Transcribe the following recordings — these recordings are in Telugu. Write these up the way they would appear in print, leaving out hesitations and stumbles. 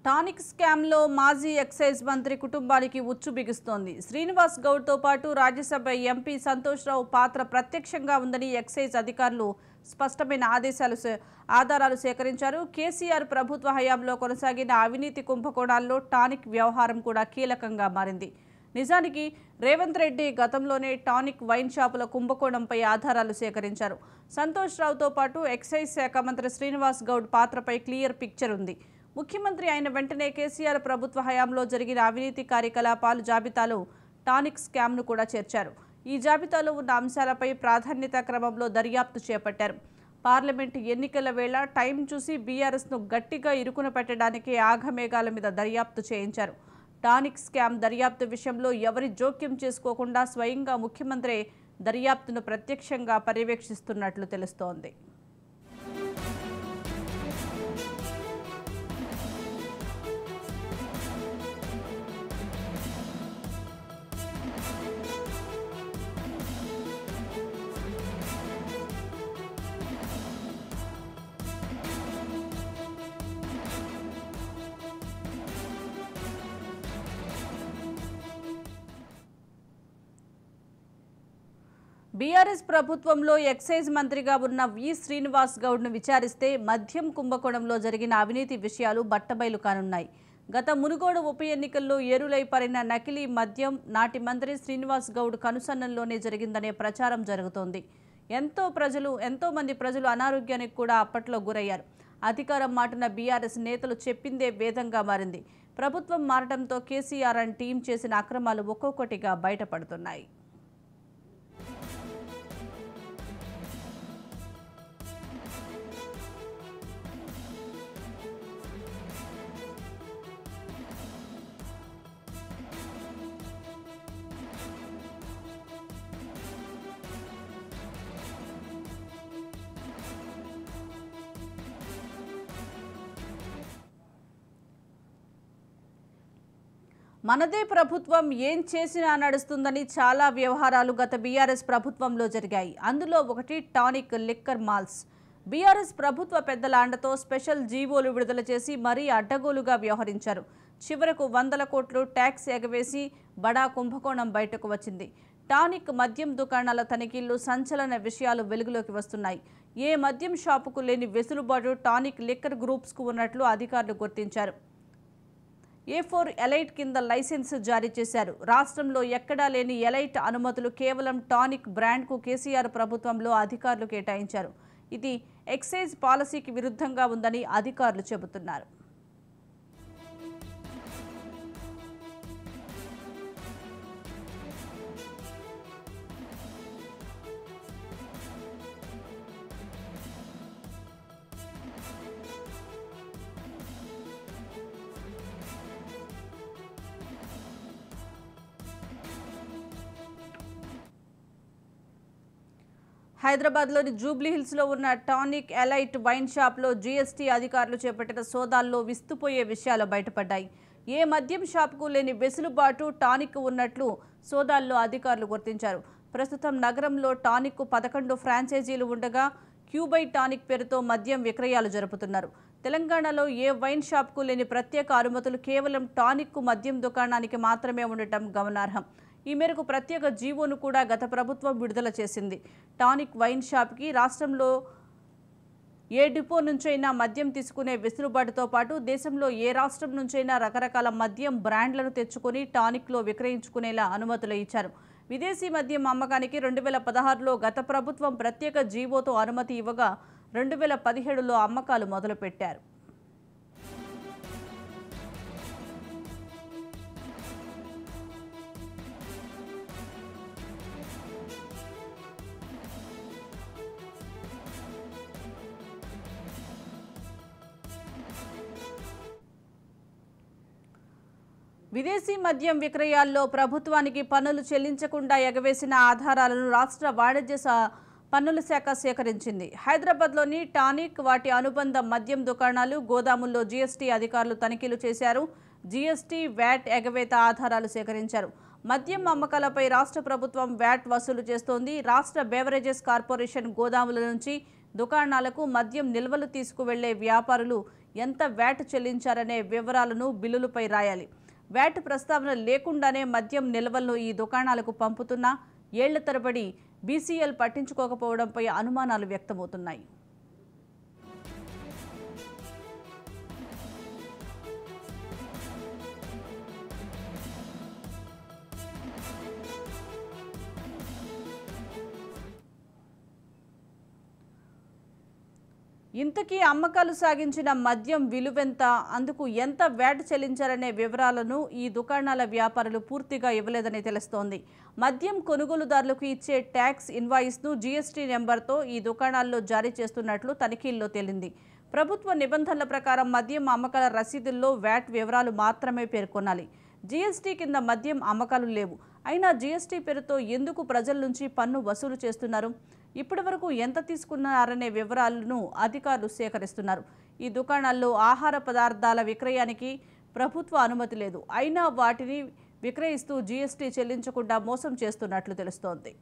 టానిక్ స్కామ్లో మాజీ ఎక్సైజ్ మంత్రి కుటుంబానికి ఉచ్చు బిగుస్తోంది. శ్రీనివాస్ గౌడ్తో పాటు రాజ్యసభ ఎంపీ సంతోష్ రావు పాత్ర ప్రత్యక్షంగా ఉందని ఎక్సైజ్ అధికారులు స్పష్టమైన ఆధారాలు సేకరించారు. కేసీఆర్ ప్రభుత్వ హయాంలో కొనసాగిన అవినీతి కుంభకోణాల్లో టానిక్ వ్యవహారం కూడా కీలకంగా మారింది. నిజానికి రేవంత్ రెడ్డి గతంలోనే టానిక్ వైన్ షాపుల కుంభకోణంపై ఆధారాలు సేకరించారు. సంతోష్ రావుతో పాటు ఎక్సైజ్ శాఖ మంత్రి శ్రీనివాస్ గౌడ్ పాత్రపై క్లియర్ పిక్చర్ ఉంది. ముఖ్యమంత్రి అయిన వెంటనే కేసీఆర్ ప్రభుత్వ హయాంలో జరిగిన అవినీతి కార్యకలాపాలు జాబితాలో టానిక్ స్కామ్ను కూడా చేర్చారు. ఈ జాబితాలో ఉన్న అంశాలపై ప్రాధాన్యత క్రమంలో దర్యాప్తు చేపట్టారు. పార్లమెంటు ఎన్నికల వేళ టైం చూసి బీఆర్ఎస్ను గట్టిగా ఇరుకున పెట్టడానికి ఆఘమేఘాల మీద దర్యాప్తు చేయించారు. టానిక్ స్కామ్ దర్యాప్తు విషయంలో ఎవరి జోక్యం చేసుకోకుండా స్వయంగా ముఖ్యమంత్రి దర్యాప్తును ప్రత్యక్షంగా పర్యవేక్షిస్తున్నట్లు తెలుస్తోంది. బీఆర్ఎస్ ప్రభుత్వంలో ఎక్సైజ్ మంత్రిగా ఉన్న వి శ్రీనివాస్ గౌడ్ను విచారిస్తే మద్యం కుంభకోణంలో జరిగిన అవినీతి విషయాలు బట్టబయలు కానున్నాయి. గత మునుగోడు ఉప ఎన్నికల్లో ఏరులై పారిన నకిలీ మద్యం నాటి మంత్రి శ్రీనివాస్ గౌడ్ కనుసన్నల్లోనే జరిగిందనే ప్రచారం జరుగుతోంది. ఎంతో మంది ప్రజలు అనారోగ్యానికి కూడా అప్పట్లో గురయ్యారు. అధికారం మాటున బీఆర్ఎస్ నేతలు చెప్పిందే వేదంగా మారింది. ప్రభుత్వం మారడంతో కేసీఆర్ అండ్ టీం చేసిన అక్రమాలు ఒక్కొక్కటిగా బయటపడుతున్నాయి. మనదే ప్రభుత్వం ఏం చేసినా నడుస్తుందని చాలా వ్యవహారాలు గత బీఆర్ఎస్ ప్రభుత్వంలో జరిగాయి. అందులో ఒకటి టానిక్ లిక్కర్ మాల్స్. బీఆర్ఎస్ ప్రభుత్వ పెద్దల అండతో స్పెషల్ జీవోలు విడుదల చేసి మరీ అడ్డగోలుగా వ్యవహరించారు. చివరకు 100 కోట్లు ట్యాక్స్ ఎగవేసి బడా కుంభకోణం బయటకు వచ్చింది. టానిక్ మద్యం దుకాణాల తనిఖీల్లో సంచలన విషయాలు వెలుగులోకి వస్తున్నాయి. ఏ మద్యం షాపుకు లేని వెసులుబాటు టానిక్ లిక్కర్ గ్రూప్స్కు ఉన్నట్లు అధికారులు గుర్తించారు. A4 ఎలైట్ కింద లైసెన్స్ జారీ చేశారు. రాష్ట్రంలో ఎక్కడా లేని ఎలైట్ అనుమతులు కేవలం టానిక్ బ్రాండ్కు కేసీఆర్ ప్రభుత్వంలో అధికారులు కేటాయించారు. ఇది ఎక్సైజ్ పాలసీకి విరుద్ధంగా ఉందని అధికారులు చెబుతున్నారు. హైదరాబాద్లోని జూబ్లీహిల్స్లో ఉన్న టానిక్ ఎలైట్ వైన్ షాప్లో జీఎస్టీ అధికారులు చేపట్టిన సోదాల్లో విస్తుపోయే విషయాలు బయటపడ్డాయి. ఏ మద్యం షాపుకు లేని వెసులుబాటు టానిక్ ఉన్నట్లు సోదాల్లో అధికారులు గుర్తించారు. ప్రస్తుతం నగరంలో టానిక్ 11 ఫ్రాంచైజీలు ఉండగా క్యూబై టానిక్ పేరుతో మద్యం విక్రయాలు జరుపుతున్నారు. తెలంగాణలో ఏ వైన్ షాప్కు లేని ప్రత్యేక అనుమతులు కేవలం టానిక్ మద్యం దుకాణానికి మాత్రమే ఉండటం గమనార్హం. ఈ మేరకు ప్రత్యేక జీవోను కూడా గత ప్రభుత్వం విడుదల చేసింది. టానిక్ వైన్ షాప్కి రాష్ట్రంలో ఏ డిపో నుంచైనా మద్యం తీసుకునే వెసులుబాటుతో పాటు దేశంలో ఏ రాష్ట్రం నుంచైనా రకరకాల మద్యం బ్రాండ్లను తెచ్చుకొని టానిక్లో విక్రయించుకునేలా అనుమతులు ఇచ్చారు. విదేశీ మద్యం అమ్మకానికి 2016లో గత ప్రభుత్వం ప్రత్యేక జీవోతో అనుమతి ఇవ్వగా 2017లో అమ్మకాలు మొదలుపెట్టారు. విదేశీ మద్యం విక్రయాల్లో ప్రభుత్వానికి పన్నులు చెల్లించకుండా ఎగవేసిన ఆధారాలను రాష్ట్ర వాణిజ్య పన్నుల శాఖ సేకరించింది. హైదరాబాద్లోని టానిక్, వాటి అనుబంధ మద్యం దుకాణాలు, గోదాముల్లో జీఎస్టీ అధికారులు తనిఖీలు చేశారు. జీఎస్టీ, వ్యాట్ ఎగవేత ఆధారాలు సేకరించారు. మద్యం అమ్మకాలపై రాష్ట్ర ప్రభుత్వం వ్యాట్ వసూలు చేస్తోంది. రాష్ట్ర బెవరేజెస్ కార్పొరేషన్ గోదాముల నుంచి దుకాణాలకు మద్యం నిల్వలు తీసుకువెళ్లే వ్యాపారులు ఎంత వ్యాట్ చెల్లించారనే వివరాలను బిల్లులపై రాయాలి. వ్యాట్ ప్రస్తావన లేకుండానే మద్యం నిల్వలను ఈ దుకాణాలకు పంపుతున్నా ఏళ్ల తరబడి బీసీఎల్ పట్టించుకోకపోవడంపై అనుమానాలు వ్యక్తమవుతున్నాయి. ఇంతకీ అమ్మకాలు సాగించిన మద్యం విలువెంత, అందుకు ఎంత వ్యాట్ చెల్లించారనే వివరాలను ఈ దుకాణాల వ్యాపారులు పూర్తిగా ఇవ్వలేదని తెలుస్తోంది. మద్యం కొనుగోలుదారులకు ఇచ్చే ట్యాక్స్ ఇన్వాయిస్ను జీఎస్టీ నెంబర్తో ఈ దుకాణాల్లో జారీ చేస్తున్నట్లు తనిఖీల్లో తేలింది. ప్రభుత్వ నిబంధనల ప్రకారం మద్యం అమ్మకాల రసీదుల్లో వ్యాట్ వివరాలు మాత్రమే పేర్కొనాలి. జీఎస్టీ కింద మద్యం అమ్మకాలు లేవు. అయినా జీఎస్టీ పేరుతో ఎందుకు ప్రజల నుంచి పన్ను వసూలు చేస్తున్నారు? ఇప్పటి వరకు ఎంత తీసుకున్నారనే వివరాలను అధికారులు సేకరిస్తున్నారు. ఈ దుకాణాల్లో ఆహార పదార్థాల విక్రయానికి ప్రభుత్వ అనుమతి లేదు. అయినా వాటిని విక్రయిస్తూ జీఎస్టీ చెల్లించకుండా మోసం చేస్తున్నట్లు తెలుస్తోంది.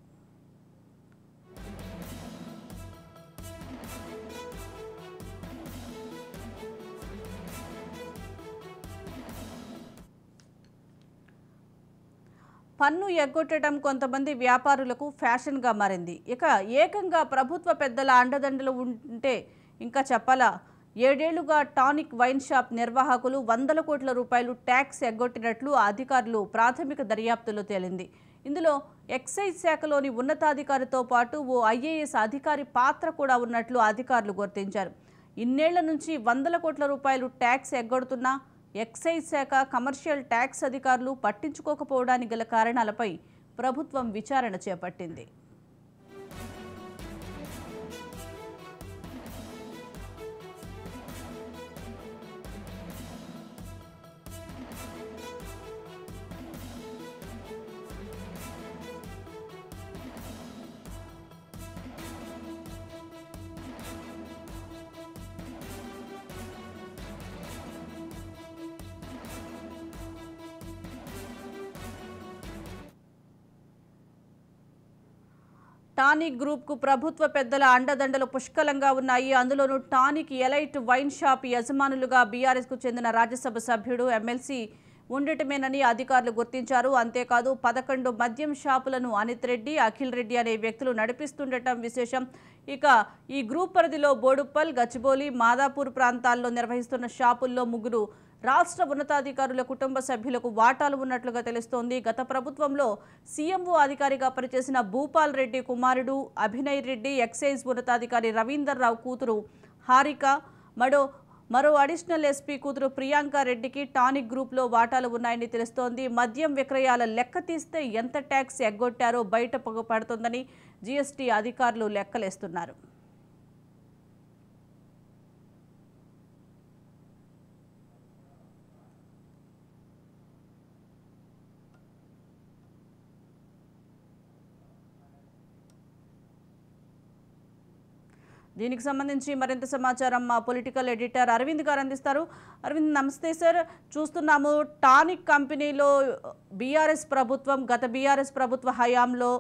పన్ను ఎగ్గొట్టడం కొంతమంది వ్యాపారులకు ఫ్యాషన్గా మారింది. ఇక ఏకంగా ప్రభుత్వ పెద్దల అండదండలు ఉంటే ఇంకా చెప్పాలా? 7 ఏళ్లుగా టానిక్ వైన్ షాప్ నిర్వాహకులు వందల కోట్ల రూపాయలు ట్యాక్స్ ఎగ్గొట్టినట్లు అధికారులు ప్రాథమిక దర్యాప్తులో తేలింది. ఇందులో ఎక్సైజ్ శాఖలోని ఉన్నతాధికారితో పాటు ఓ ఐఏఎస్ అధికారి పాత్ర కూడా ఉన్నట్లు అధికారులు గుర్తించారు. ఇన్నేళ్ల నుంచి వందల కోట్ల రూపాయలు ట్యాక్స్ ఎగ్గొడుతున్నా ఎక్సైజ్ శాఖ, కమర్షియల్ ట్యాక్స్ అధికారులు పట్టించుకోకపోవడానికి గల కారణాలపై ప్రభుత్వం విచారణ చేపట్టింది. టానిక్ గ్రూప్కు ప్రభుత్వ పెద్దల అండదండలు పుష్కలంగా ఉన్నాయి. అందులోనూ టానిక్ ఎలైట్ వైన్ షాప్ యజమానులుగా బీఆర్ఎస్కు చెందిన రాజ్యసభ సభ్యుడు, ఎమ్మెల్సీ ఉండటమేనని అధికారులు గుర్తించారు. అంతేకాదు 11 మద్యం షాపులను అనిత్ రెడ్డి, అఖిల్ రెడ్డి అనే వ్యక్తులు నడిపిస్తుండటం విశేషం. ఇక ఈ గ్రూప్ పరిధిలో బోడుప్పల్, గచ్చిబౌలి, మాదాపూర్ ప్రాంతాల్లో నిర్వహిస్తున్న షాపుల్లో 3 రాష్ట్ర ఉన్నతాధికారుల కుటుంబ సభ్యులకు వాటాలు ఉన్నట్లుగా తెలుస్తోంది. గత ప్రభుత్వంలో సీఎంఓ అధికారిగా పనిచేసిన భూపాల్ రెడ్డి కుమారుడు అభినయ్ రెడ్డి, ఎక్సైజ్ ఉన్నతాధికారి రవీందర్ రావు కూతురు హారిక, మరో అడిషనల్ ఎస్పీ కూతురు ప్రియాంక రెడ్డికి టానిక్ గ్రూప్లో వాటాలు ఉన్నాయని తెలుస్తోంది. మద్యం విక్రయాల లెక్క తీస్తే ఎంత ట్యాక్స్ ఎగ్గొట్టారో బయట పడుతోందని జీఎస్టీ అధికారులు లెక్కలేస్తున్నారు. దీనికి సంబంధించి మరింత సమాచారం మా పొలిటికల్ ఎడిటర్ అరవింద్ గారు అందిస్తారు. అరవింద్, నమస్తే సార్. చూస్తున్నాము టానిక్ కంపెనీలో గత బీఆర్ఎస్ ప్రభుత్వ హయాంలో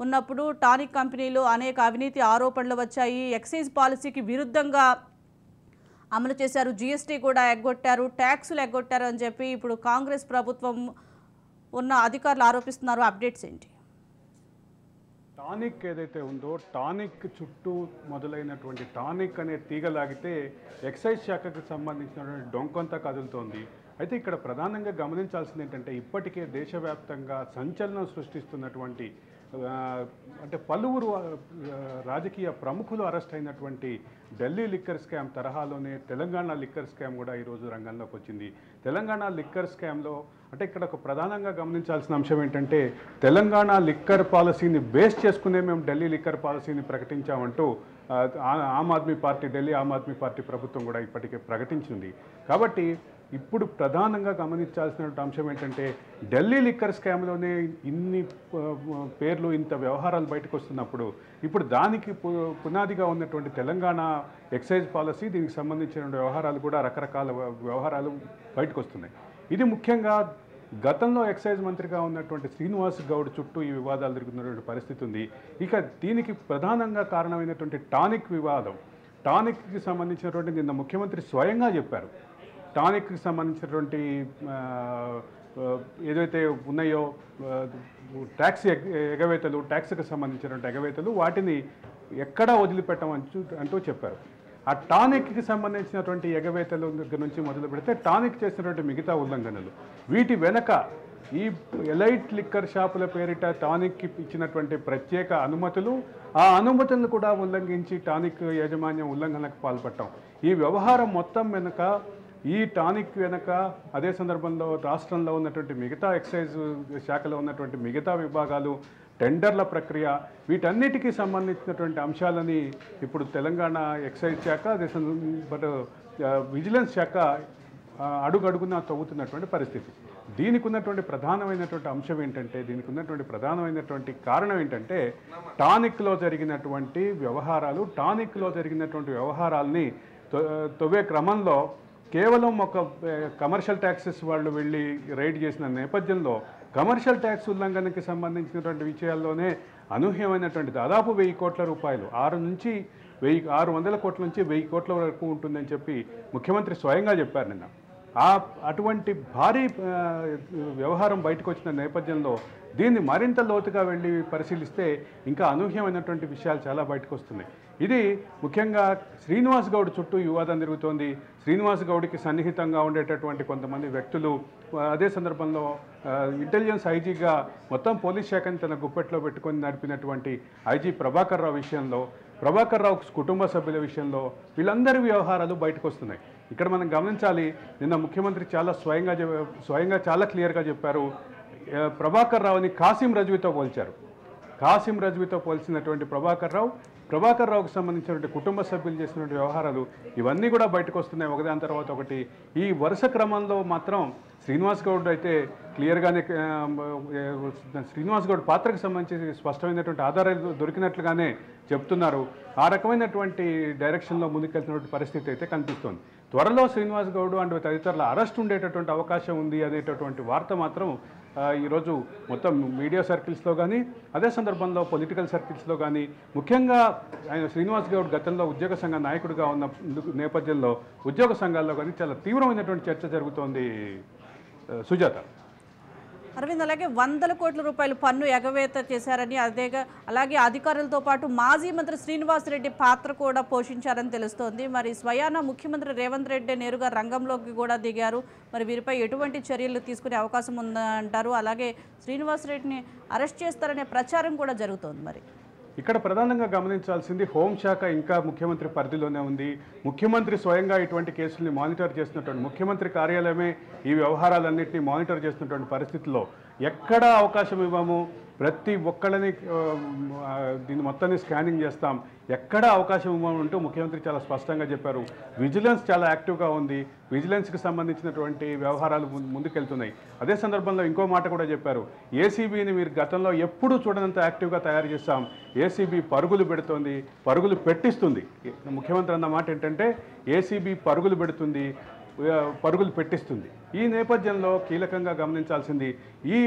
ఉన్నప్పుడు టానిక్ కంపెనీలో అనేక అవినీతి ఆరోపణలు వచ్చాయి. ఎక్సైజ్ పాలసీకి విరుద్ధంగా అమలు చేశారు, జీఎస్టీ కూడా ఎగ్గొట్టారు, ట్యాక్సులు ఎగ్గొట్టారు అని చెప్పి ఇప్పుడు కాంగ్రెస్ ప్రభుత్వం ఉన్న అధికారులు ఆరోపిస్తున్నారు. అప్డేట్స్ ఏంటి? టానిక్ ఏదైతే ఉందో టానిక్ చుట్టూ మొదలైనటువంటి టానిక్ అనే తీగలాగితే ఎక్సైజ్ శాఖకు సంబంధించినటువంటి డొంకంతా కదులుతోంది. అయితే ఇక్కడ ప్రధానంగా గమనించాల్సింది ఏంటంటే ఇప్పటికే దేశవ్యాప్తంగా సంచలనం సృష్టిస్తున్నటువంటి అంటే పలువురు రాజకీయ ప్రముఖులు అరెస్ట్ అయినటువంటి ఢిల్లీ లిక్కర్ స్కామ్ తరహాలోనే తెలంగాణ లిక్కర్ స్కామ్ కూడా ఈరోజు రంగంలోకి వచ్చింది. తెలంగాణ లిక్కర్ స్కామ్లో అంటే ఇక్కడ ఒక ప్రధానంగా గమనించాల్సిన అంశం ఏంటంటే తెలంగాణ లిక్కర్ పాలసీని బేస్ చేసుకునే మేము ఢిల్లీ లిక్కర్ పాలసీని ప్రకటించామంటూ ఢిల్లీ ఆమ్ ఆద్మీ పార్టీ ప్రభుత్వం కూడా ఇప్పటికే ప్రకటించింది. కాబట్టి ఇప్పుడు ప్రధానంగా గమనించాల్సిన అంశం ఏంటంటే ఢిల్లీ లిక్కర్ స్కామ్లోనే ఇన్ని పేర్లు ఇంత వ్యవహారాలు బయటకు వస్తున్నప్పుడు ఇప్పుడు దానికి పునాదిగా ఉన్నటువంటి తెలంగాణ ఎక్సైజ్ పాలసీ, దీనికి సంబంధించిన వ్యవహారాలు కూడా రకరకాల వ్యవహారాలు బయటకు వస్తున్నాయి. ఇది ముఖ్యంగా గతంలో ఎక్సైజ్ మంత్రిగా ఉన్నటువంటి శ్రీనివాస్ గౌడ్ చుట్టూ ఈ వివాదాలు జరుగుతున్నటువంటి పరిస్థితి ఉంది. ఇక దీనికి ప్రధానంగా కారణమైనటువంటి టానిక్ వివాదం. టానిక్కి సంబంధించినటువంటి నిన్న ముఖ్యమంత్రి స్వయంగా చెప్పారు. టానిక్కి సంబంధించినటువంటి ఏదైతే ఉన్నాయో ట్యాక్స్ ఎగవేతలు, ట్యాక్స్కి సంబంధించినటువంటి ఎగవేతలు వాటిని ఎక్కడా వదిలిపెట్టమంటూ చెప్పారు. ఆ టానిక్కి సంబంధించినటువంటి ఎగవేతల దగ్గర నుంచి మొదలు పెడితే టానిక్ చేసినటువంటి మిగతా ఉల్లంఘనలు, వీటి వెనక ఈ ఎలైట్ లిక్కర్ షాపుల పేరిట టానిక్కి ఇచ్చినటువంటి ప్రత్యేక అనుమతులు, ఆ అనుమతులను కూడా ఉల్లంఘించి టానిక్ యాజమాన్యం ఉల్లంఘనకు పాల్పడటం, ఈ వ్యవహారం మొత్తం వెనుక, ఈ టానిక్ వెనుక అదే సందర్భంలో రాష్ట్రంలో ఉన్నటువంటి మిగతా ఎక్సైజ్ శాఖలో ఉన్నటువంటి మిగతా విభాగాలు, టెండర్ల ప్రక్రియ, వీటన్నిటికీ సంబంధించినటువంటి అంశాలని ఇప్పుడు తెలంగాణ ఎక్సైజ్ శాఖ, అదే విజిలెన్స్ శాఖ అడుగడుగునా తవ్వుతున్నటువంటి పరిస్థితి. దీనికి ఉన్నటువంటి ప్రధానమైనటువంటి అంశం ఏంటంటే, దీనికి ఉన్నటువంటి ప్రధానమైనటువంటి కారణం ఏంటంటే, టానిక్లో జరిగినటువంటి వ్యవహారాల్ని తవ్వే క్రమంలో కేవలం ఒక కమర్షియల్ ట్యాక్సెస్ వాళ్ళు వెళ్ళి రైడ్ చేసిన నేపథ్యంలో కమర్షియల్ ట్యాక్స్ ఉల్లంఘనకి సంబంధించినటువంటి విషయాల్లోనే అనూహ్యమైనటువంటి దాదాపు 1000 కోట్ల రూపాయలు, 600 కోట్ల నుంచి 1000 కోట్ల వరకు ఉంటుందని చెప్పి ముఖ్యమంత్రి స్వయంగా చెప్పారు నిన్న. అటువంటి భారీ వ్యవహారం బయటకు వచ్చిన నేపథ్యంలో దీన్ని మరింత లోతుగా వెళ్ళి పరిశీలిస్తే ఇంకా అనూహ్యమైనటువంటి విషయాలు చాలా బయటకు వస్తున్నాయి. ఇది ముఖ్యంగా శ్రీనివాస్ గౌడ్ చుట్టూ వివాదం జరుగుతోంది. శ్రీనివాస్ గౌడ్కి సన్నిహితంగా ఉండేటటువంటి కొంతమంది వ్యక్తులు, అదే సందర్భంలో ఇంటెలిజెన్స్ ఐజీగా మొత్తం పోలీస్ శాఖని తన గుప్పెట్లో పెట్టుకొని నడిపినటువంటి ఐజీ ప్రభాకర్ రావు విషయంలో, ప్రభాకర్ రావు కుటుంబ సభ్యుల విషయంలో వీళ్ళందరి వ్యవహారాలు బయటకు వస్తున్నాయి. ఇక్కడ మనం గమనించాలి, నిన్న ముఖ్యమంత్రి స్వయంగా చాలా క్లియర్గా చెప్పారు. ప్రభాకర్ రావుని కాసిం రజ్వీతో పోల్చారు. కాసిం రజ్వీతో పోల్చినటువంటి ప్రభాకర్ రావుకు సంబంధించినటువంటి కుటుంబ సభ్యులు చేసినటువంటి వ్యవహారాలు ఇవన్నీ కూడా బయటకు వస్తున్నాయి ఒకదాని తర్వాత ఒకటి. ఈ వరుస క్రమంలో మాత్రం శ్రీనివాస్ గౌడ్ అయితే క్లియర్గానే శ్రీనివాస్ గౌడ్ పాత్రకు సంబంధించి స్పష్టమైనటువంటి ఆధారాలు దొరికినట్లుగానే చెప్తున్నారు. ఆ రకమైనటువంటి డైరెక్షన్లో ముందుకెళ్తున్నటువంటి పరిస్థితి అయితే కనిపిస్తోంది. త్వరలో శ్రీనివాస్ గౌడ్ అండ్ తదితరుల అరెస్ట్ ఉండేటటువంటి అవకాశం ఉంది అనేటటువంటి వార్త మాత్రం ఈరోజు మొత్తం మీడియా సర్కిల్స్లో కానీ, అదే సందర్భంలో పొలిటికల్ సర్కిల్స్లో కానీ, ముఖ్యంగా ఆయన శ్రీనివాస్ గౌడ్ గతంలో ఉద్యోగ సంఘ నాయకుడిగా ఉన్న నేపథ్యంలో ఉద్యోగ సంఘాల్లో కానీ చాలా తీవ్రమైనటువంటి చర్చ జరుగుతోంది. సుజాత. అరవింద్, అలాగే 100 కోట్ల రూపాయలు పన్ను ఎగవేత చేశారని, అలాగే అధికారులతో పాటు మాజీ మంత్రి శ్రీనివాస్ రెడ్డి పాత్ర కూడా పోషించారని తెలుస్తోంది. మరి స్వయాన ముఖ్యమంత్రి రేవంత్ రెడ్డి నేరుగా రంగంలోకి కూడా దిగారు. మరి వీరిపై ఎటువంటి చర్యలు తీసుకునే అవకాశం ఉందంటారు? అలాగే శ్రీనివాస్ రెడ్డిని అరెస్ట్ చేస్తారనే ప్రచారం కూడా జరుగుతోంది. మరి ఇక్కడ ప్రధానంగా గమనించాల్సింది, హోంశాఖ ఇంకా ముఖ్యమంత్రి పరిధిలోనే ఉంది. ముఖ్యమంత్రి స్వయంగా ఇటువంటి కేసుల్ని మానిటర్ చేస్తున్నటువంటి, ముఖ్యమంత్రి కార్యాలయమే ఈ వ్యవహారాలన్నింటినీ మానిటర్ చేస్తున్నటువంటి పరిస్థితుల్లో ఎక్కడా అవకాశం ఇవ్వము, ప్రతి ఒక్కళ్ళని దీన్ని మొత్తాన్ని స్కానింగ్ చేస్తాం, ఎక్కడా అవకాశం ఇవ్వమంటూ ముఖ్యమంత్రి చాలా స్పష్టంగా చెప్పారు. విజిలెన్స్ చాలా యాక్టివ్గా ఉంది. విజిలెన్స్కి సంబంధించినటువంటి వ్యవహారాలు ముందుకెళ్తున్నాయి. అదే సందర్భంలో ఇంకో మాట కూడా చెప్పారు, ఏసీబీని మీరు గతంలో ఎప్పుడూ చూడనంత యాక్టివ్గా తయారు చేస్తాం, ఏసీబీ పరుగులు పెడుతోంది, పరుగులు పెట్టిస్తుంది. ముఖ్యమంత్రి అన్న మాట ఏంటంటే ఏసీబీ పరుగులు పెడుతుంది, పరుగులు పెట్టిస్తుంది. ఈ నేపథ్యంలో కీలకంగా గమనించాల్సింది, ఈ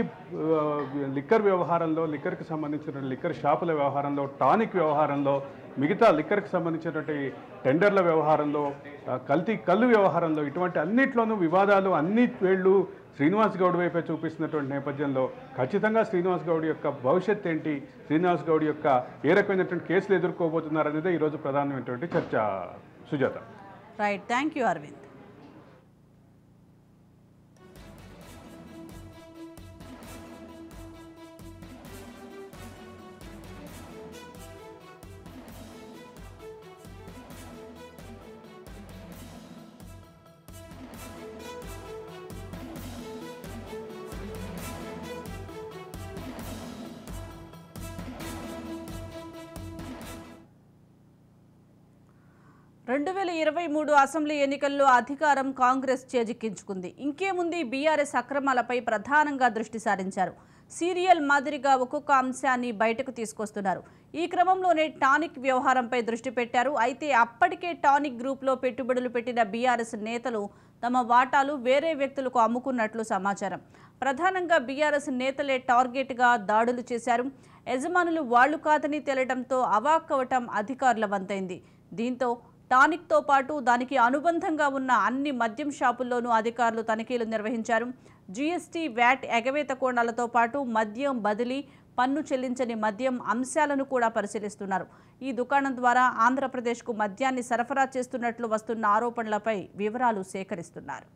లిక్కర్ వ్యవహారంలో, లిక్కర్కి సంబంధించిన లిక్కర్ షాపుల వ్యవహారంలో, టానిక్ వ్యవహారంలో, మిగతా లిక్కర్కి సంబంధించినటువంటి టెండర్ల వ్యవహారంలో, కల్లు వ్యవహారంలో, ఇటువంటి అన్నిట్లోనూ వివాదాలు, అన్ని వేళ్ళు శ్రీనివాస్ గౌడ్ వైపే చూపిస్తున్నటువంటి నేపథ్యంలో ఖచ్చితంగా శ్రీనివాస్ గౌడ్ యొక్క భవిష్యత్ ఏంటి, శ్రీనివాస్ గౌడ్ యొక్క ఏ రకమైనటువంటి కేసులు ఎదుర్కోబోతున్నారు అనేది ఈరోజు ప్రధానమైనటువంటి చర్చ. Sujatha. Right, thank you Aravind. రెండు 2023 అసెంబ్లీ ఎన్నికల్లో అధికారం కాంగ్రెస్ చేజిక్కించుకుంది. ఇంకేముంది, బీఆర్ఎస్ అక్రమాలపై ప్రధానంగా దృష్టి సారించారు. సీరియల్ మాదిరిగా ఒక్కొక్క అంశాన్ని బయటకు తీసుకొస్తున్నారు. ఈ క్రమంలోనే టానిక్ వ్యవహారంపై దృష్టి పెట్టారు. అయితే అప్పటికే టానిక్ గ్రూప్లో పెట్టుబడులు పెట్టిన బీఆర్ఎస్ నేతలు తమ వాటాలు వేరే వ్యక్తులకు అమ్ముకున్నట్లు సమాచారం. ప్రధానంగా బీఆర్ఎస్ నేతలే టార్గెట్గా దాడులు చేశారు. యజమానులు వాళ్లు కాదని తేలడంతో అవాక్కవటం అధికారుల వంతైంది. దీంతో టానిక్తో పాటు దానికి అనుబంధంగా ఉన్న అన్ని మద్యం షాపుల్లోనూ అధికారులు తనిఖీలు నిర్వహించారు. జీఎస్టీ, వ్యాట్ ఎగవేత కోణాలతో పాటు మద్యం బదిలీ, పన్ను చెల్లించని మద్యం అంశాలను కూడా పరిశీలిస్తున్నారు. ఈ దుకాణం ద్వారా ఆంధ్రప్రదేశ్కు మద్యాన్ని సరఫరా చేస్తున్నట్లు వస్తున్న ఆరోపణలపై వివరాలు సేకరిస్తున్నారు.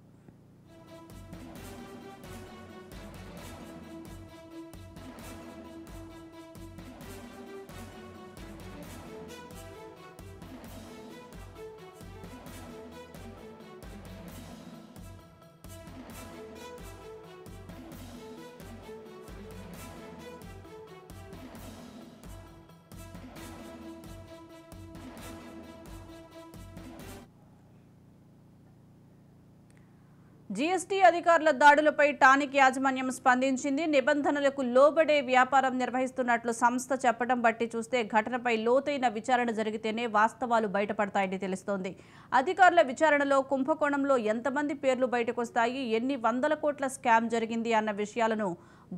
జీఎస్టీ అధికారుల దాడులపై టానిక్ యాజమాన్యం స్పందించింది. నిబంధనలకు లోబడే వ్యాపారం నిర్వహిస్తున్నట్లు సంస్థ చెప్పడం బట్టి చూస్తే ఘటనపై లోతైన విచారణ జరిగితేనే వాస్తవాలు బయటపడతాయని తెలుస్తోంది. అధికారుల విచారణలో కుంభకోణంలో ఎంతమంది పేర్లు బయటకొస్తాయి, ఎన్ని వందల కోట్ల స్కామ్ జరిగింది అన్న విషయాలను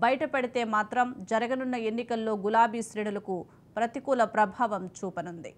బయటపెడితే మాత్రం జరగనున్న ఎన్నికల్లో గులాబీ శ్రేణులకు ప్రతికూల ప్రభావం చూపనుంది.